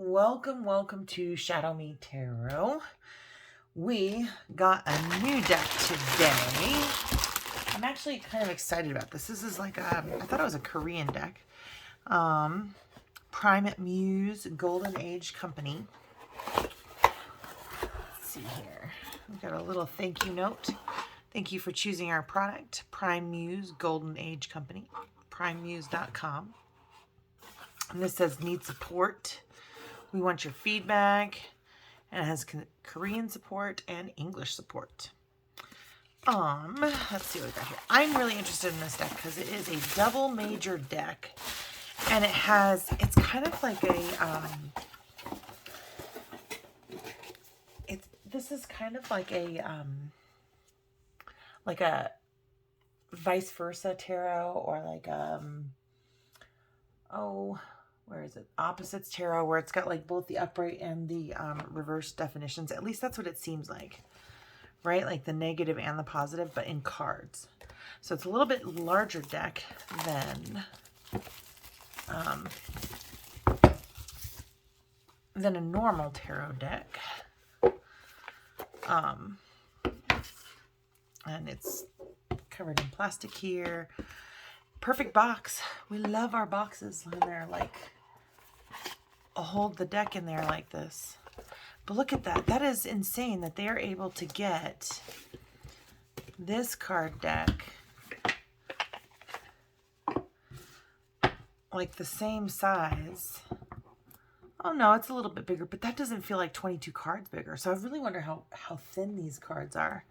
Welcome to ShadowMeTarot. We got a new deck today. I'm actually kind of excited about this. This is like I thought it was a Korean deck. Primate Muse Golden Age Company. Let's see here. We've got a little thank you note. Thank you for choosing our product. Prime Muse Golden Age Company. primemuse.com. And this says need support. We want your feedback, and it has Korean support and English support. Let's see what we got here. I'm really interested in this deck because it is a double major deck, and it's kind of like this is kind of like a vice versa tarot, or like where is it? Opposites tarot, where it's got like both the upright and the reverse definitions. At least that's what it seems like, right? Like the negative and the positive, but in cards. So it's a little bit larger deck than a normal tarot deck. And it's covered in plastic here. Perfect box. We love our boxes when they're like hold the deck in there like this. But look at that. That is insane that they are able to get this card deck like the same size. Oh no, it's a little bit bigger, but that doesn't feel like 22 cards bigger. So I really wonder how thin these cards are.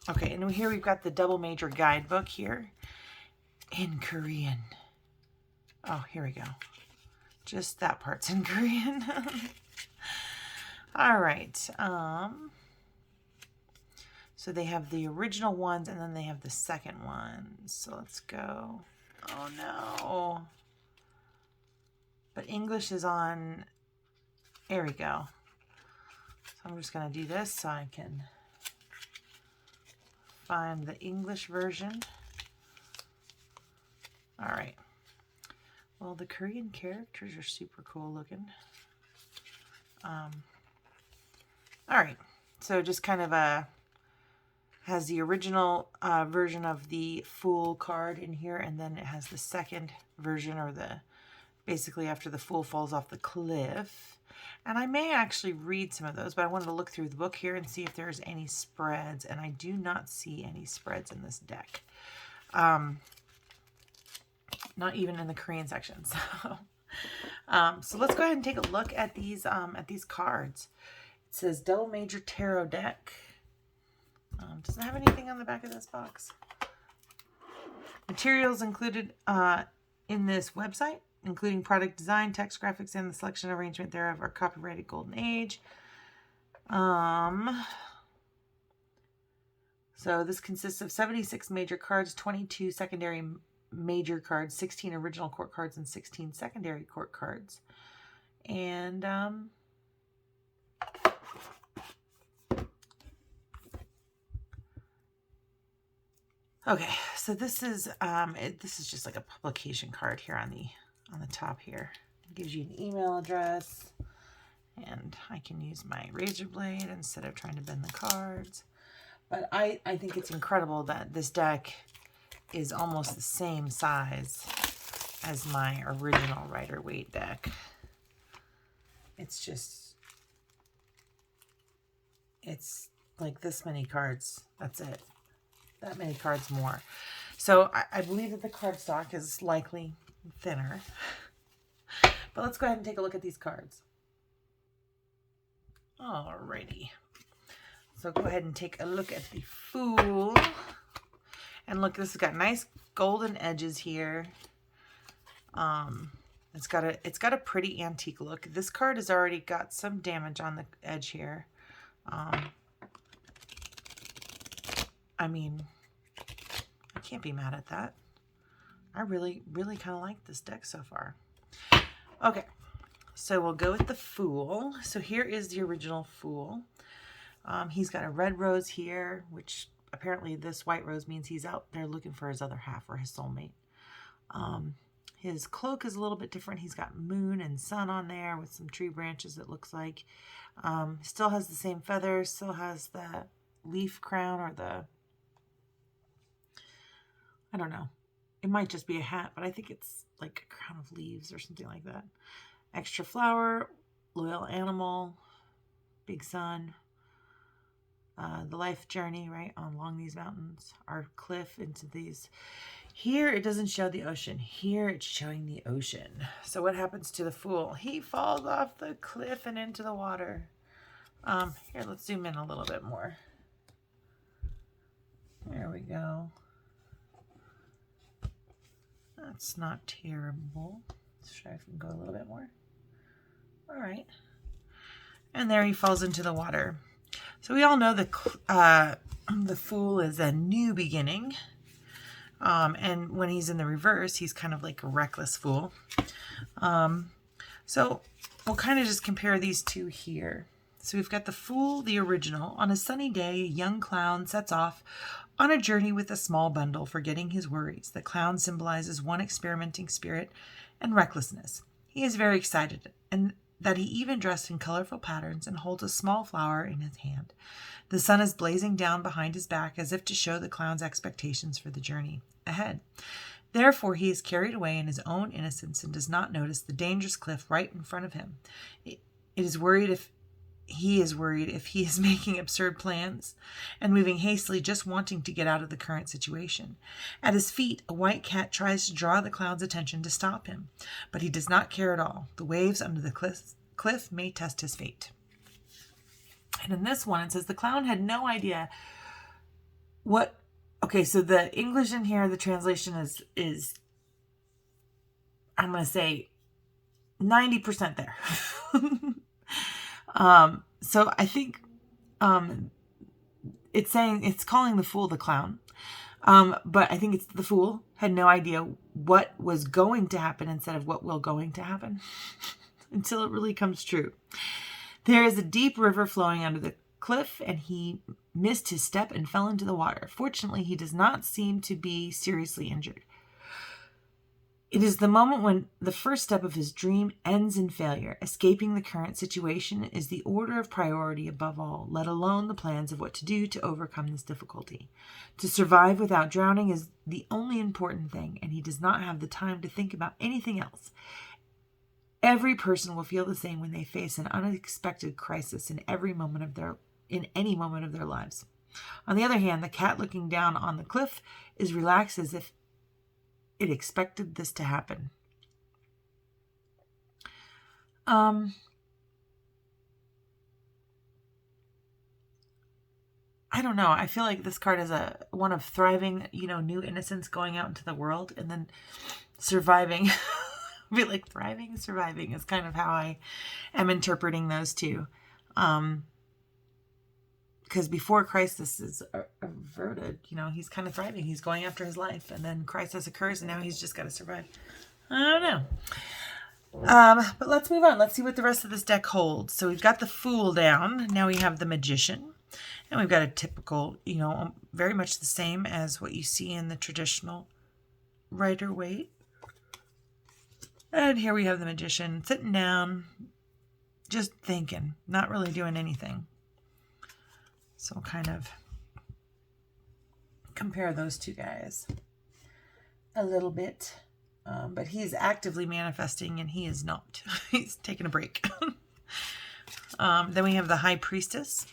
Okay, and here we've got the double major guidebook here in Korean. Oh, here we go. Just that part's in Korean. All right. So they have the original ones, and then they have the second one. So let's go. Oh no. But English is on. There we go. So I'm just going to do this so I can find the English version. All right. Well, the Korean characters are super cool looking. All right. So just kind of has the original version of the Fool card in here, and then it has the second version, or basically after the Fool falls off the cliff. And I may actually read some of those, but I wanted to look through the book here and see if there's any spreads, and I do not see any spreads in this deck. Not even in the Korean section. So let's go ahead and take a look at these cards. It says Double Major Tarot Deck. Doesn't have anything on the back of this box. Materials included in this website, including product design, text, graphics, and the selection arrangement thereof, are copyrighted Golden Age. So this consists of 76 major cards, 22 secondary major cards, 16 original court cards, and 16 secondary court cards. And okay, so this is just like a publication card here on the top here. It gives you an email address, and I can use my razor blade instead of trying to bend the cards. But I think it's incredible that this deck is almost the same size as my original Rider-Waite deck. It's like this many cards. That's it. That many cards more. So I believe that the cardstock is likely thinner. But let's go ahead and take a look at these cards. Alrighty. So go ahead and take a look at the Fool. And look, this has got nice golden edges here. It's got a pretty antique look. This card has already got some damage on the edge here. I mean, I can't be mad at that. I really kind of like this deck so far. Okay, so we'll go with the Fool. So here is the original Fool. He's got a red rose here, which apparently this white rose means he's out there looking for his other half, or his soulmate. His cloak is a little bit different. He's got moon and sun on there with some tree branches, it looks like. Still has the same feathers, still has the leaf crown or the, I don't know. It might just be a hat, but I think it's like a crown of leaves or something like that. Extra flower, loyal animal, big sun. The life journey, right, along these mountains, our cliff into these. Here, it doesn't show the ocean. Here, it's showing the ocean. So what happens to the Fool? He falls off the cliff and into the water. Here, let's zoom in a little bit more. There we go. That's not terrible. Let's try if we can go a little bit more. All right. And there he falls into the water. So we all know the Fool is a new beginning. And when he's in the reverse, he's kind of like a reckless fool. So we'll kind of just compare these two here. So we've got the Fool, the original. On a sunny day, a young clown sets off on a journey with a small bundle, forgetting his worries. The clown symbolizes one experimenting spirit and recklessness. He is very excited, and that he even dressed in colorful patterns and holds a small flower in his hand. The sun is blazing down behind his back as if to show the clown's expectations for the journey ahead. Therefore, he is carried away in his own innocence and does not notice the dangerous cliff right in front of him. He is worried if he is making absurd plans and moving hastily, just wanting to get out of the current situation. At his feet, a white cat tries to draw the clown's attention to stop him, but he does not care at all. The waves under the cliff may test his fate. And in this one, it says the clown had no idea what... Okay, so the English in here, the translation is I'm going to say 90% there. So I think it's calling the Fool the clown. But I think it's the Fool had no idea what was going to happen instead of what will going to happen until it really comes true. There is a deep river flowing under the cliff, and he missed his step and fell into the water. Fortunately, he does not seem to be seriously injured. It is the moment when the first step of his dream ends in failure. Escaping the current situation is the order of priority above all, let alone the plans of what to do to overcome this difficulty. To survive without drowning is the only important thing, and he does not have the time to think about anything else. Every person will feel the same when they face an unexpected crisis in any moment of their lives. On the other hand, the cat looking down on the cliff is relaxed as if it expected this to happen. I don't know. I feel like this card is one of thriving, new innocence going out into the world, and then surviving. I feel like thriving, surviving is kind of how I am interpreting those two. Because before crisis is averted, he's kind of thriving. He's going after his life, and then crisis occurs, and now he's just got to survive. I don't know. But let's move on. Let's see what the rest of this deck holds. So we've got the Fool down. Now we have the Magician. And we've got a typical, very much the same as what you see in the traditional Rider-Waite. And here we have the Magician sitting down, just thinking, not really doing anything. So we'll kind of compare those two guys a little bit. But he's actively manifesting and he is not. He's taking a break. Then we have the High Priestess.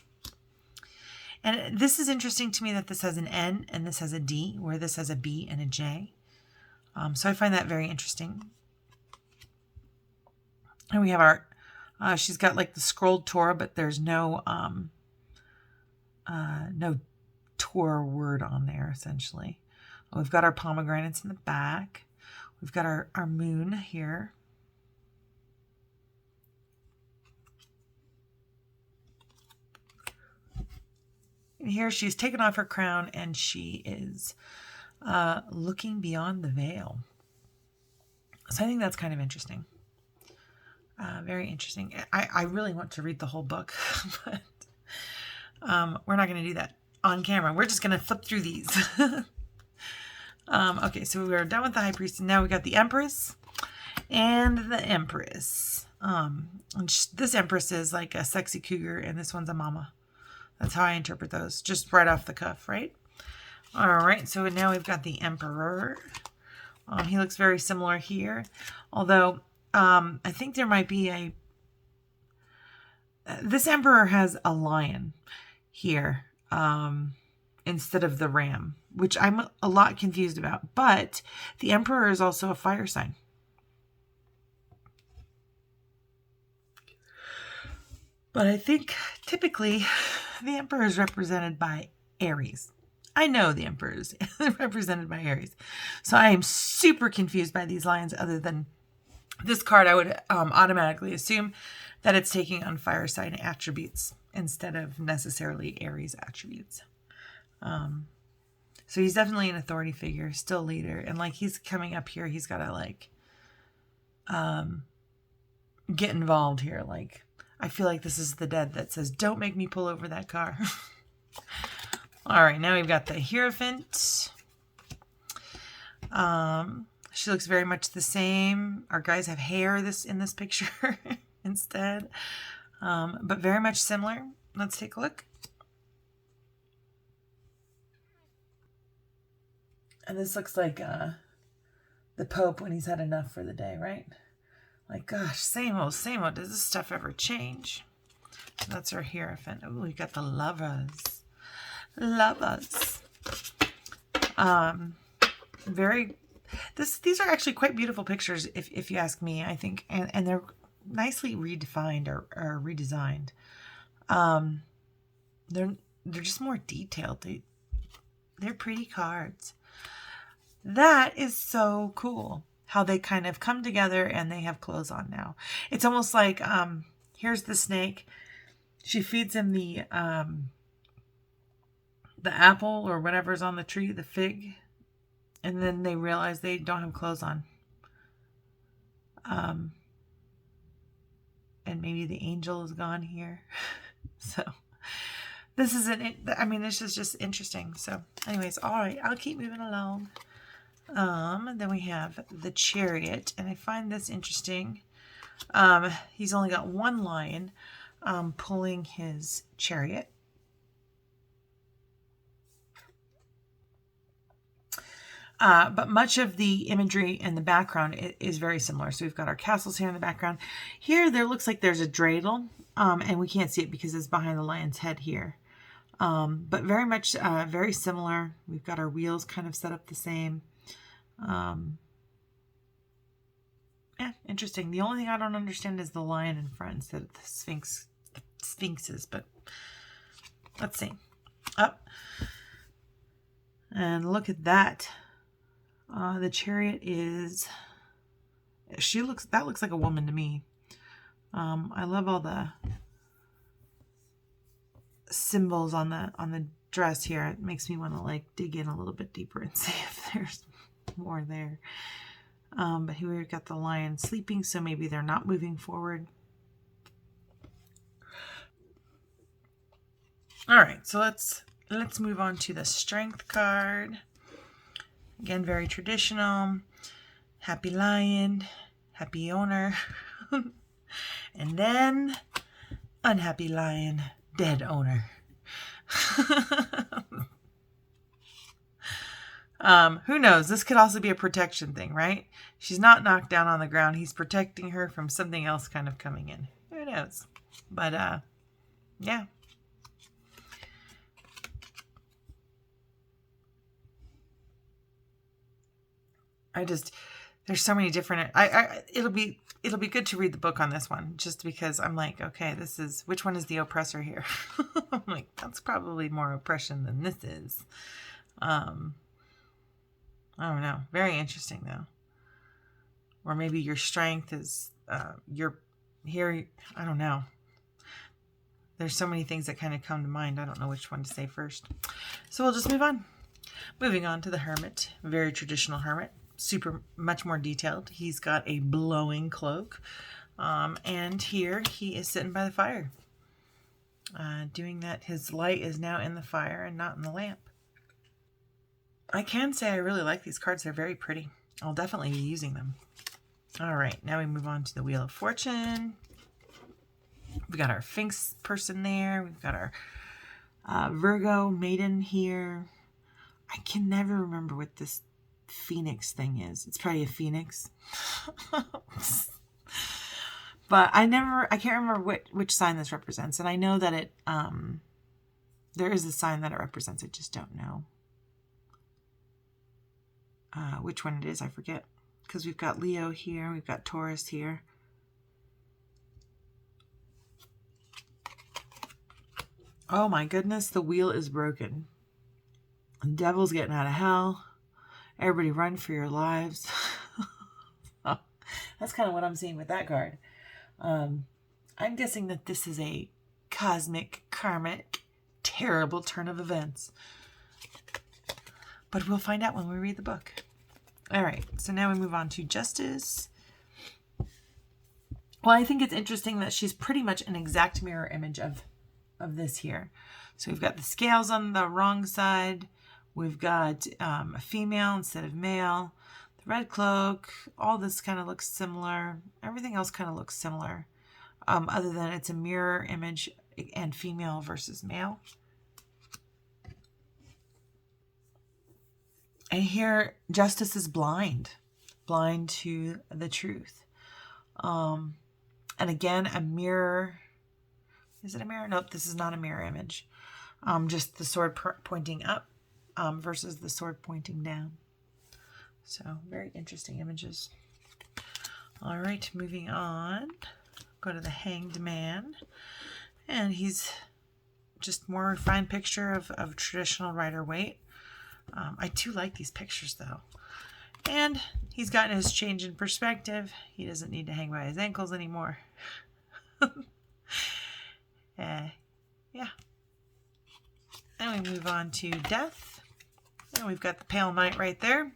And this is interesting to me that this has an N and this has a D, where this has a B and a J. So I find that very interesting. And we have our, she's got like the scrolled Torah, but there's no Torah word on there, essentially. We've got our pomegranates in the back. We've got our moon here. And here she's taken off her crown and she is looking beyond the veil. So I think that's kind of interesting. Very interesting. I really want to read the whole book, but we're not going to do that on camera. We're just going to flip through these. Okay, so we're done with the High Priest, and now we got the Empress. and the Empress. This Empress is like a sexy cougar, and this one's a mama. That's how I interpret those, just right off the cuff, right? All right, so now we've got the Emperor. He looks very similar here, although I think there might be this Emperor has a lion here instead of the ram, which I'm a lot confused about. But the Emperor is also a fire sign. But I think typically the Emperor is represented by Aries. I know the Emperor is represented by Aries. So I am super confused by these lines. Other than this card, I would automatically assume that it's taking on fire sign attributes instead of necessarily Aries attributes. So he's definitely an authority figure, still leader. And like he's coming up here, he's got to like get involved here. Like, I feel like this is the dead that says, don't make me pull over that car. All right, now we've got the Hierophant. She looks very much the same. Our guys have hair in this picture instead, but very much similar. Let's take a look. And this looks like the Pope when he's had enough for the day, right? Like, gosh, same old, same old. Does this stuff ever change? So that's our Hierophant. Oh, we got the Lovers. Lovers. These are actually quite beautiful pictures, if you ask me, I think. And they're nicely redefined or redesigned. They're just more detailed. They're pretty cards. That is so cool. How they kind of come together and they have clothes on now. It's almost like, here's the snake. She feeds him the apple or whatever's on the tree, the fig. And then they realize they don't have clothes on. And maybe the angel is gone here. So this is this is just interesting. So anyways, all right, I'll keep moving along. Then we have the Chariot, and I find this interesting. He's only got one lion pulling his chariot. But much of the imagery in the background is very similar. So we've got our castles here in the background. Here, there looks like there's a dreidel, and we can't see it because it's behind the lion's head here. But very much, very similar. We've got our wheels kind of set up the same. Yeah, interesting. The only thing I don't understand is the lion in front instead of the sphinxes, but let's see. Up. And look at that. The Chariot is, that looks like a woman to me. I love all the symbols on the dress here. It makes me want to like dig in a little bit deeper and see if there's more there. But here we've got the lion sleeping, so maybe they're not moving forward. All right, so let's move on to the Strength card. Again, very traditional. Happy lion, happy owner. And then unhappy lion, dead owner. Who knows? This could also be a protection thing, right? She's not knocked down on the ground. He's protecting her from something else kind of coming in. Who knows? But, yeah. There's so many different, it'll be good to read the book on this one, just because I'm like, okay, which one is the oppressor here? I'm like, that's probably more oppression than this is. I don't know. Very interesting though. Or maybe your strength is, you're here. I don't know. There's so many things that kind of come to mind. I don't know which one to say first. So we'll just move on. Moving on to the Hermit. Very traditional Hermit. Super much more detailed. He's got a blowing cloak. And here he is sitting by the fire. Doing that. His light is now in the fire and not in the lamp. I can say I really like these cards. They're very pretty. I'll definitely be using them. All right, now we move on to the Wheel of Fortune. We've got our Sphinx person there. We've got our Virgo maiden here. I can never remember what this phoenix thing is. It's probably a phoenix. But I can't remember which sign this represents. And I know that it, there is a sign that it represents. I just don't know which one it is. I forget. Because we've got Leo here. We've got Taurus here. Oh my goodness, the wheel is broken. The devil's getting out of hell. Everybody run for your lives. Oh, that's kind of what I'm seeing with that card. I'm guessing that this is a cosmic, karmic, terrible turn of events. But we'll find out when we read the book. All right, so now we move on to Justice. Well, I think it's interesting that she's pretty much an exact mirror image of this here. So we've got the scales on the wrong side. We've got a female instead of male. The red cloak. All this kind of looks similar. Everything else kind of looks similar. Other than it's a mirror image and female versus male. And here, Justice is blind. Blind to the truth. And again, a mirror. Is it a mirror? Nope, this is not a mirror image. Just the sword pointing up versus the sword pointing down. So, very interesting images. All right, moving on. Go to the Hanged Man. And he's just more refined picture of traditional Rider-Waite. I do like these pictures, though. And he's gotten his change in perspective. He doesn't need to hang by his ankles anymore. Yeah. And we move on to Death. And we've got the Pale Knight right there.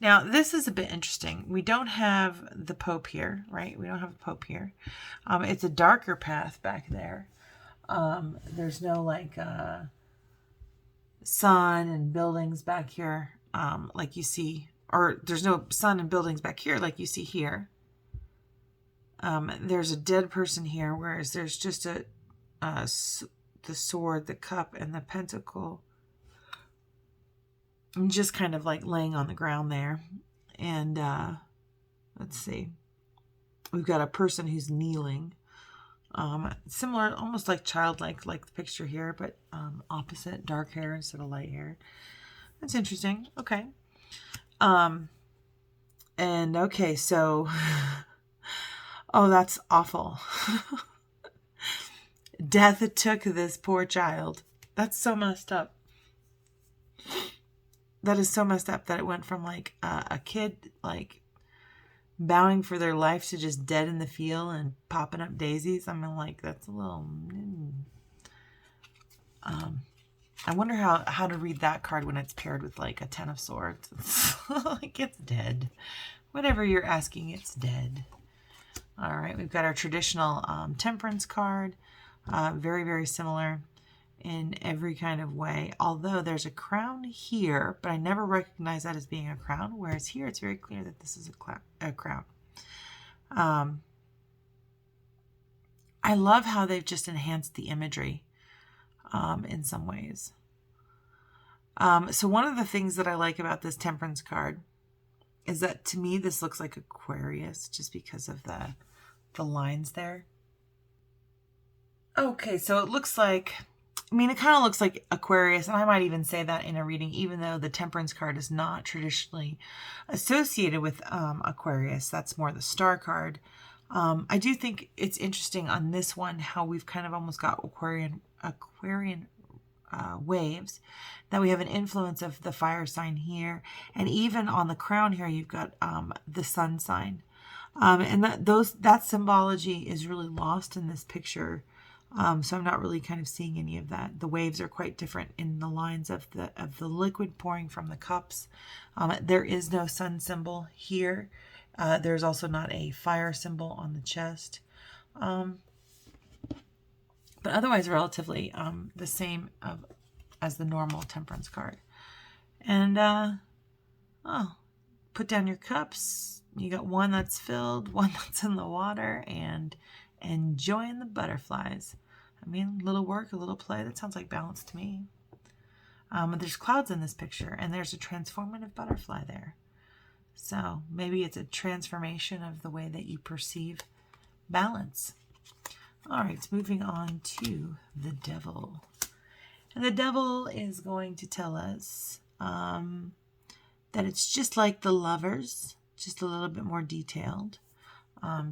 Now, this is a bit interesting. We don't have the Pope here, right? We don't have a Pope here. It's a darker path back there. There's no, like, sun and buildings back here like you see. Or there's no sun and buildings back here like you see here. There's a dead person here, whereas there's just the sword, the cup, and the pentacle. I'm just kind of like laying on the ground there. And let's see. We've got a person who's kneeling. Similar, almost like childlike, like the picture here, but opposite, dark hair instead of light hair. That's interesting. Okay. And okay, so... Oh, that's awful. Death took this poor child. That's so messed up. That is so messed up that it went from like a kid like bowing for their life to just dead in the field and popping up daisies. I mean, like, that's a little... I wonder how to read that card when it's paired with like a 10 of swords. Like, it's dead. Whatever you're asking, it's dead. All right, we've got our traditional Temperance card. Very, very similar in every kind of way. Although there's a crown here, but I never recognize that as being a crown. Whereas here, it's very clear that this is a crown. I love how they've just enhanced the imagery in some ways. So one of the things that I like about this Temperance card is that to me, this looks like Aquarius just because of the lines there. Okay, so it looks like, I mean, it kind of looks like Aquarius, and I might even say that in a reading, even though the Temperance card is not traditionally associated with Aquarius. That's more the star card. I do think it's interesting on this one how we've kind of almost got Aquarian waves, that we have an influence of the fire sign here, and even on the crown here you've got the sun sign, and that symbology is really lost in this picture. So I'm not really kind of seeing any of that. The waves are quite different in the lines of the liquid pouring from the cups. There is no sun symbol here. There's also not a fire symbol on the chest. But otherwise relatively the same as the normal Temperance card. And, put down your cups. You got one that's filled, one that's in the water, and enjoying the butterflies. I mean, a little work, a little play. That sounds like balance to me. There's clouds in this picture, and there's a transformative butterfly there. So maybe it's a transformation of the way that you perceive balance. All right, moving on to the devil. And the devil is going to tell us that it's just like the lovers, just a little bit more detailed,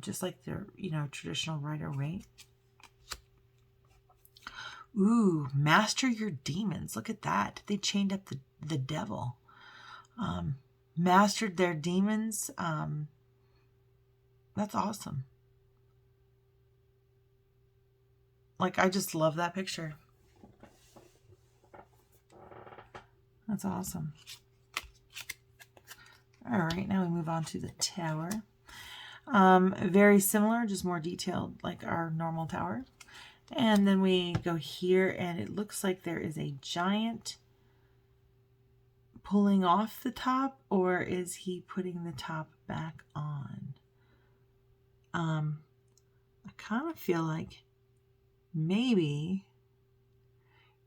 just like their, traditional Rider-Waite. Ooh, master your demons. Look at that. They chained up the devil. Mastered their demons. That's awesome. Like, I just love that picture. That's awesome. All right, now we move on to the tower. Very similar, just more detailed like our normal tower. And then we go here, and it looks like there is a giant pulling off the top, or is he putting the top back on? I kind of feel like maybe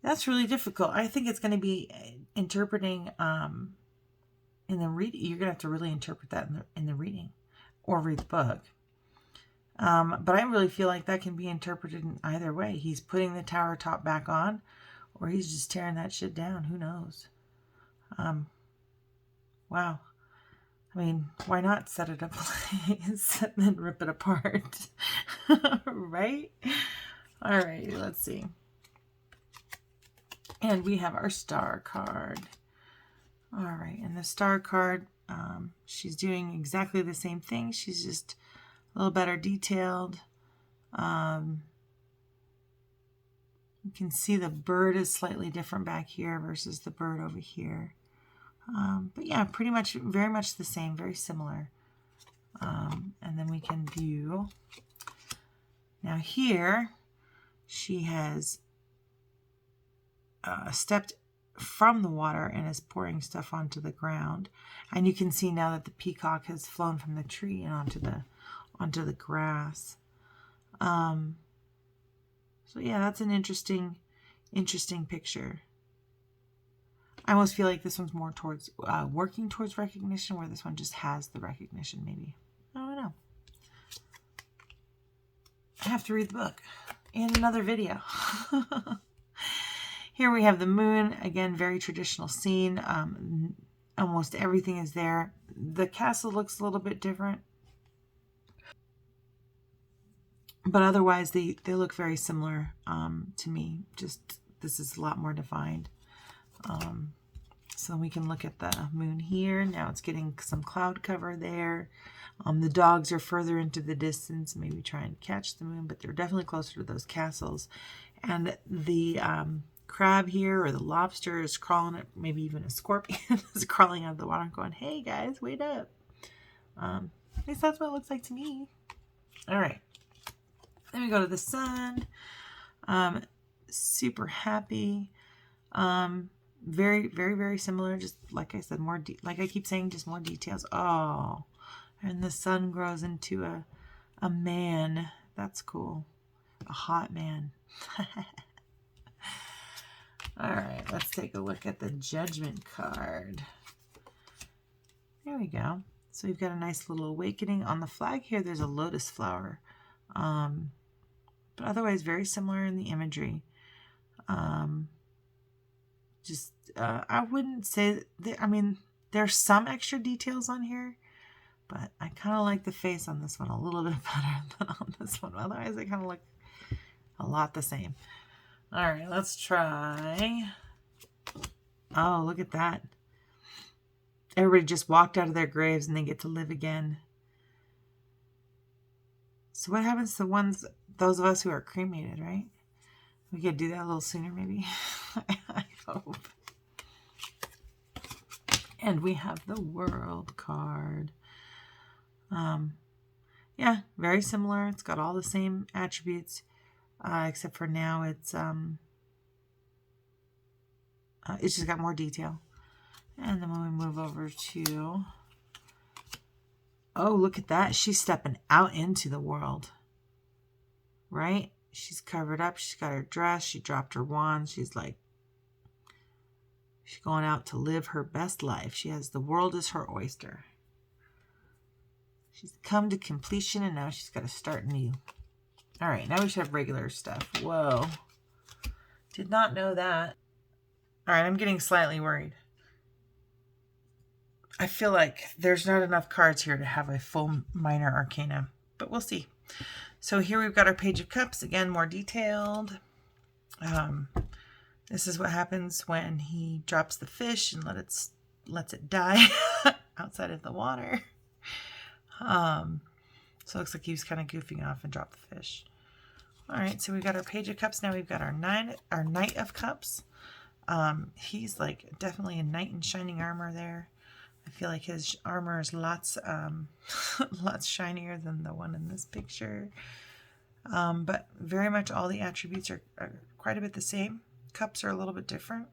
that's really difficult. I think it's going to be interpreting in the reading. You're going to have to really interpret that in the reading or read the book. But I really feel like that can be interpreted in either way. He's putting the tower top back on, or he's just tearing that shit down. Who knows? Wow. I mean, why not set it up and then rip it apart? Right? All right, let's see. And we have our star card. All right, and the star card, she's doing exactly the same thing. She's just a little better detailed. You can see the bird is slightly different back here versus the bird over here. But yeah, pretty much, very much the same, very similar. And then we can view. Now here, she has stepped from the water and is pouring stuff onto the ground. And you can see now that the peacock has flown from the tree and onto the grass. So yeah, that's an interesting picture. I almost feel like this one's more towards working towards recognition, where this one just has the recognition, maybe. I don't know. I have to read the book and another video. Here we have the moon. Again, very traditional scene. Almost everything is there. The castle looks a little bit different, but otherwise they look very similar to me. Just this is a lot more defined. So we can look at the moon here. Now it's getting some cloud cover there. The dogs are further into the distance, maybe trying to catch the moon, but they're definitely closer to those castles. And the crab here, or the lobster, is crawling, maybe even a scorpion is crawling out of the water and going, hey guys, wait up. At least that's what it looks like to me. All right. Then we go to the sun. Super happy. Very, very, very similar. Just like I said, more like I keep saying, just more details. Oh, and the sun grows into a man. That's cool. A hot man. All right, let's take a look at the Judgment card. There we go. So we've got a nice little awakening. On the flag here, there's a lotus flower. But otherwise very similar in the imagery. I wouldn't say that, I mean, there's some extra details on here, but I kind of like the face on this one a little bit better than on this one. Otherwise, they kind of look a lot the same. All right, let's try. Oh, look at that. Everybody just walked out of their graves and they get to live again. So what happens to those of us who are cremated, right? We could do that a little sooner, maybe. I hope. And we have the World card. Yeah, very similar. It's got all the same attributes, except for now it's just got more detail. And then when we move over to Oh, look at that. She's stepping out into the world, right? She's covered up. She's got her dress. She dropped her wand. She's going out to live her best life. She has the world as her oyster. She's come to completion, and now she's got to start new. All right, now we should have regular stuff. Whoa. Did not know that. All right, I'm getting slightly worried. I feel like there's not enough cards here to have a full minor arcana, but we'll see. So here we've got our Page of Cups, again, more detailed. This is what happens when he drops the fish and lets it die outside of the water. So it looks like he was kind of goofing off and dropped the fish. All right, so we've got our Page of Cups. Now we've got our Knight of Cups. He's like definitely a knight in shining armor there. I feel like his armor is lots shinier than the one in this picture. But very much all the attributes are quite a bit the same. Cups are a little bit different.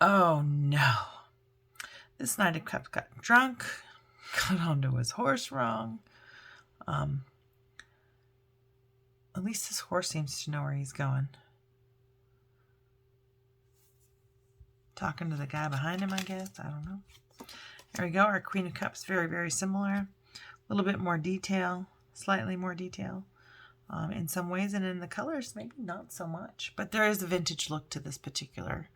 Oh no. This Knight of Cups got drunk, got onto his horse wrong. At least his horse seems to know where he's going. Talking to the guy behind him, I guess. I don't know. There we go. Our Queen of Cups, very, very similar. A little bit more detail, slightly more detail in some ways, and in the colors, maybe not so much. But there is a vintage look to this particular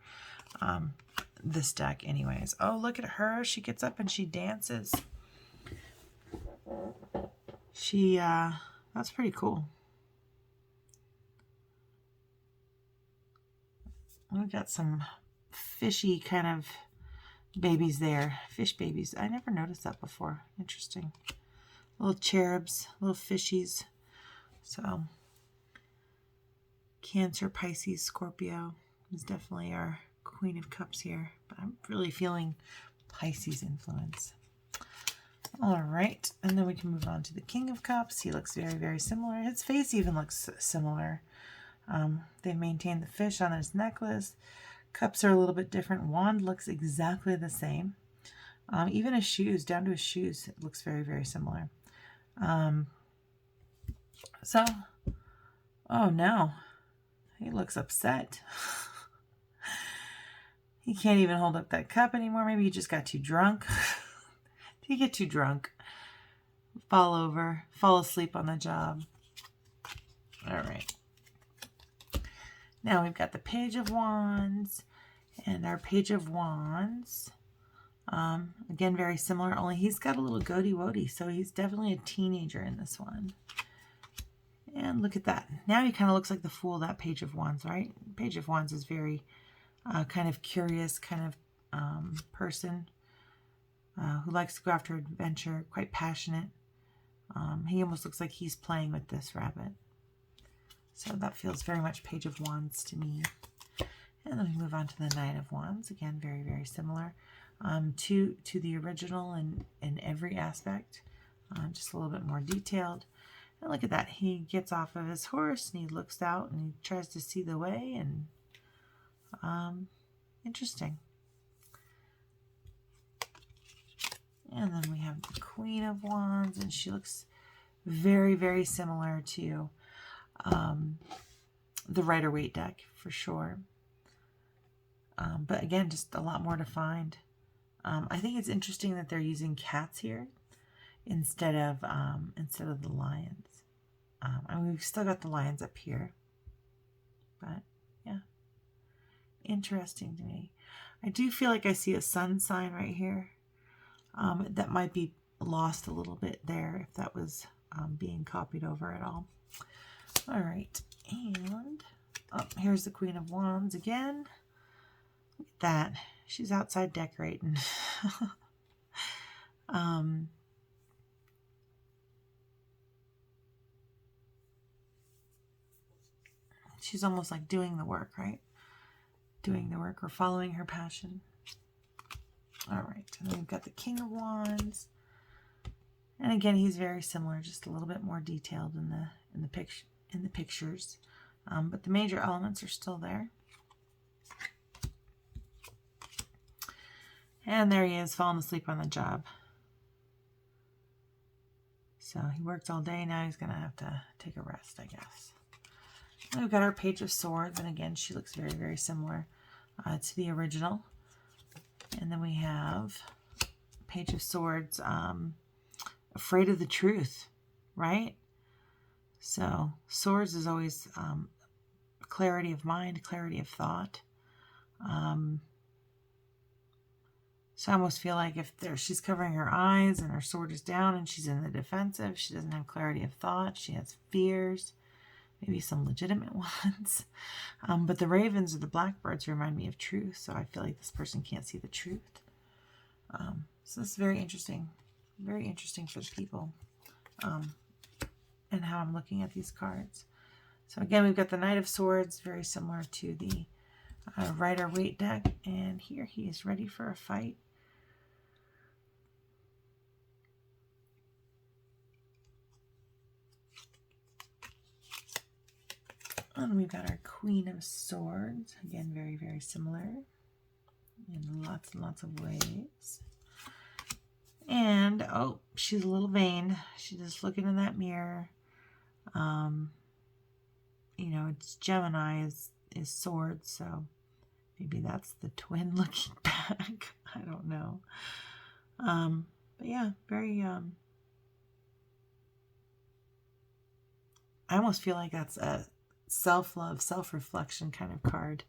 this deck anyways. Oh, look at her. She gets up and she dances. That's pretty cool. We've got some fishy kind of babies there. Fish babies. I never noticed that before. Interesting. Little cherubs, little fishies. So, Cancer, Pisces, Scorpio is definitely our Queen of Cups here. But I'm really feeling Pisces influence. All right. And then we can move on to the King of Cups. He looks very, very similar. His face even looks similar. They've maintained the fish on his necklace. Cups are a little bit different. Wand looks exactly the same. Even his shoes, down to his shoes, it looks very, very similar. Oh no, he looks upset. He can't even hold up that cup anymore. Maybe he just got too drunk. Did he get too drunk? Fall over, fall asleep on the job. All right. Now we've got the Page of Wands and our Page of Wands. Again, very similar, only he's got a little goatee-woatee, so he's definitely a teenager in this one. And look at that. Now he kind of looks like the Fool, that Page of Wands, right? Page of Wands is very kind of curious kind of person who likes to go after adventure, quite passionate. He almost looks like he's playing with this rabbit. So that feels very much Page of Wands to me. And then we move on to the Knight of Wands. Again, very, very similar to the original in every aspect. Just a little bit more detailed. And look at that. He gets off of his horse and he looks out and he tries to see the way. And interesting. And then we have the Queen of Wands, and she looks very, very similar to the Rider-Waite deck for sure. But again, just a lot more defined. I think it's interesting that they're using cats here instead of the lions. I mean, we've still got the lions up here, but yeah, interesting to me. I do feel like I see a sun sign right here. That might be lost a little bit there if that was being copied over at all. All right, and here's the Queen of Wands again. Look at that. She's outside decorating. She's almost like doing the work, right? Doing the work or following her passion. All right, and then we've got the King of Wands. And again, he's very similar, just a little bit more detailed in the in the pictures. But the major elements are still there. And there he is, falling asleep on the job. So he worked all day. Now he's going to have to take a rest, I guess. And we've got our Page of Swords. And again, she looks very, very similar to the original. And then we have Page of Swords, afraid of the truth, right? So swords is always clarity of mind, clarity of thought. So I almost feel like if she's covering her eyes and her sword is down and she's in the defensive, she doesn't have clarity of thought. She has fears, maybe some legitimate ones. But the ravens or the blackbirds remind me of truth. So I feel like this person can't see the truth. So this is very interesting for the people, and how I'm looking at these cards. So again, we've got the Knight of Swords, very similar to the Rider-Waite deck. And here he is ready for a fight. And we've got our Queen of Swords. Again, very, very similar in lots and lots of ways. And, oh, she's a little vain. She's just looking in that mirror. You know, it's Gemini is swords, so maybe that's the twin looking back. I don't know. But yeah, very, I almost feel like that's a self-love, self-reflection kind of card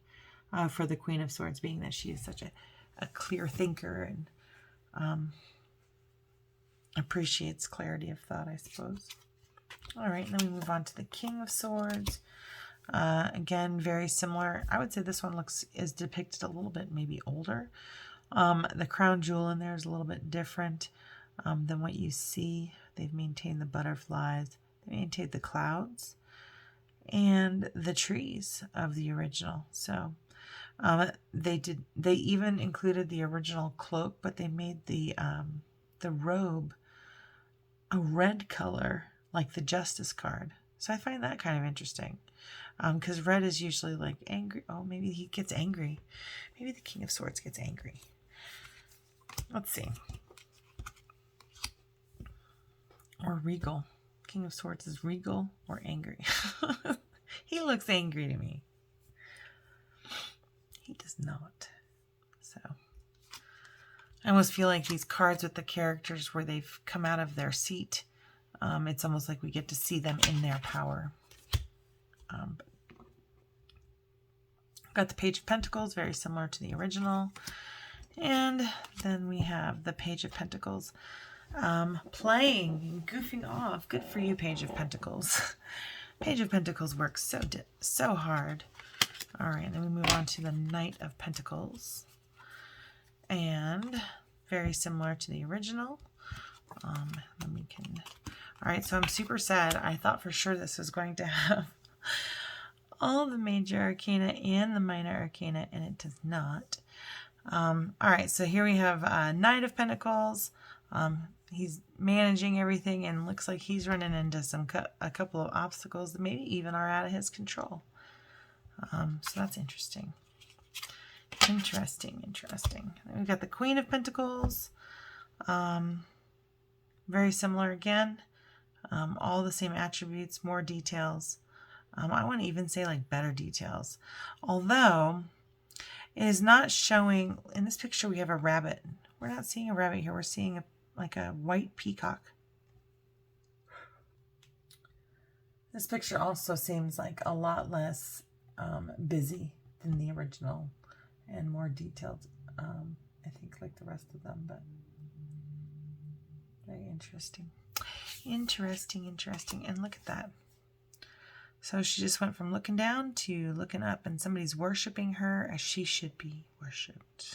for the Queen of Swords, being that she is such a clear thinker and appreciates clarity of thought, I suppose. All right, then we move on to the King of Swords. Again, very similar. I would say this one is depicted a little bit maybe older. The crown jewel in there is a little bit different than what you see. They've maintained the butterflies. They maintained the clouds and the trees of the original. So they even included the original cloak, but they made the robe a red color, like the Justice card. So I find that kind of interesting, because red is usually like angry. Oh, maybe he gets angry. Maybe the King of Swords gets angry. Let's see. Or regal. King of Swords is regal or angry. He looks angry to me. He does not. So I almost feel like these cards with the characters where they've come out of their seat, it's almost like we get to see them in their power. Got the Page of Pentacles, very similar to the original. And then we have the Page of Pentacles playing, goofing off. Good for you, Page of Pentacles. Page of Pentacles works so hard. All right, then we move on to the Knight of Pentacles. And very similar to the original. Then we can... All right, so I'm super sad. I thought for sure this was going to have all the major arcana and the minor arcana, and it does not. All right, so here we have Knight of Pentacles. He's managing everything, and looks like he's running into a couple of obstacles that maybe even are out of his control. So that's interesting. Interesting. Then we've got the Queen of Pentacles. Very similar again. All the same attributes, more details. I want to even say like better details. Although it is not showing, in this picture we have a rabbit. We're not seeing a rabbit here. We're seeing like a white peacock. This picture also seems like a lot less busy than the original and more detailed, I think, like the rest of them, but very interesting. Interesting. And look at that. So she just went from looking down to looking up, and somebody's worshiping her as she should be worshipped.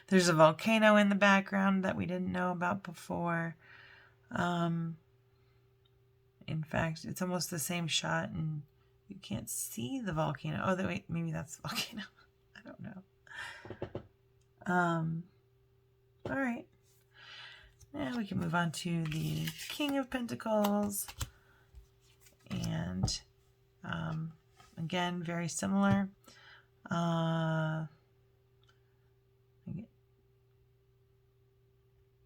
There's a volcano in the background that we didn't know about before. In fact, it's almost the same shot, and you can't see the volcano. Oh, wait, maybe that's the volcano. I don't know. All right. Now we can move on to the King of Pentacles. And again, very similar.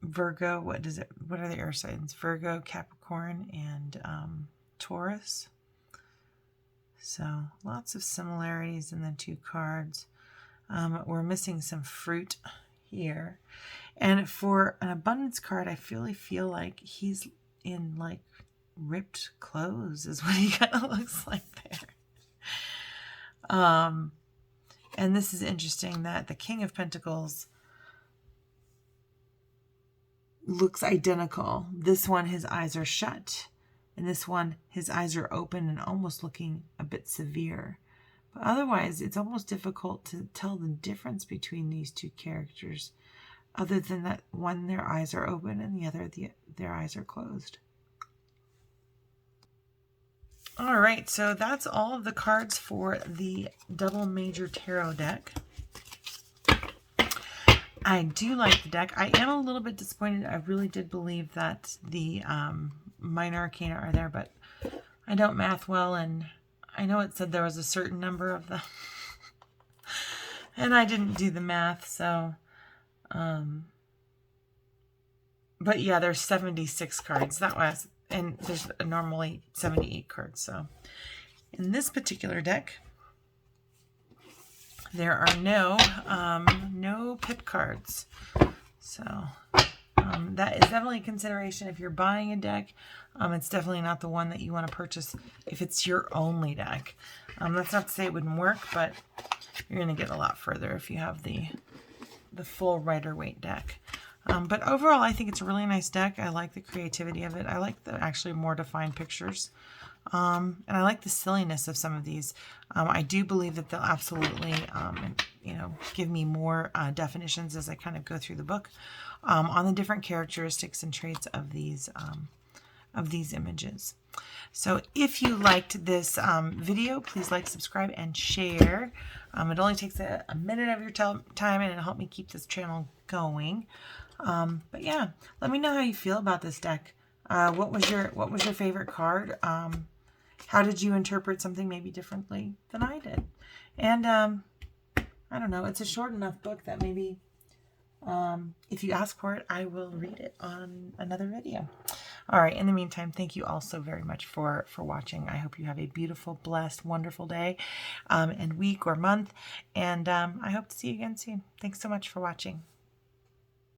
Virgo, what are the air signs? Virgo, Capricorn, and Taurus. So lots of similarities in the two cards. We're missing some fruit here. And for an abundance card, I really feel like he's in like ripped clothes is what he kind of looks like there. And this is interesting that the King of Pentacles looks identical. This one, his eyes are shut. And this one, his eyes are open and almost looking a bit severe. But otherwise, it's almost difficult to tell the difference between these two characters, other than that one, their eyes are open, and the other, their eyes are closed. All right, so that's all of the cards for the Double Major Tarot deck. I do like the deck. I am a little bit disappointed. I really did believe that the minor arcana are there, but I don't math well, and I know it said there was a certain number of them. And I didn't do the math, so... but yeah, there's 76 cards. That was... And there's normally 78 cards. So in this particular deck, there are no pip cards. So that is definitely a consideration if you're buying a deck. It's definitely not the one that you want to purchase if it's your only deck. That's not to say it wouldn't work, but you're going to get a lot further if you have the full Rider-Waite deck. But overall, I think it's a really nice deck. I like the creativity of it. I like the actually more defined pictures. And I like the silliness of some of these. I do believe that they'll absolutely, give me more definitions as I kind of go through the book on the different characteristics and traits of these images. So if you liked this video, please like, subscribe, and share. It only takes a minute of your time, and it'll help me keep this channel going. But yeah, let me know how you feel about this deck. What was your favorite card? How did you interpret something maybe differently than I did? And I don't know, it's a short enough book that maybe if you ask for it, I will read it on another video. All right, in the meantime, thank you all so very much for watching. I hope you have a beautiful, blessed, wonderful day and week or month. And I hope to see you again soon. Thanks so much for watching.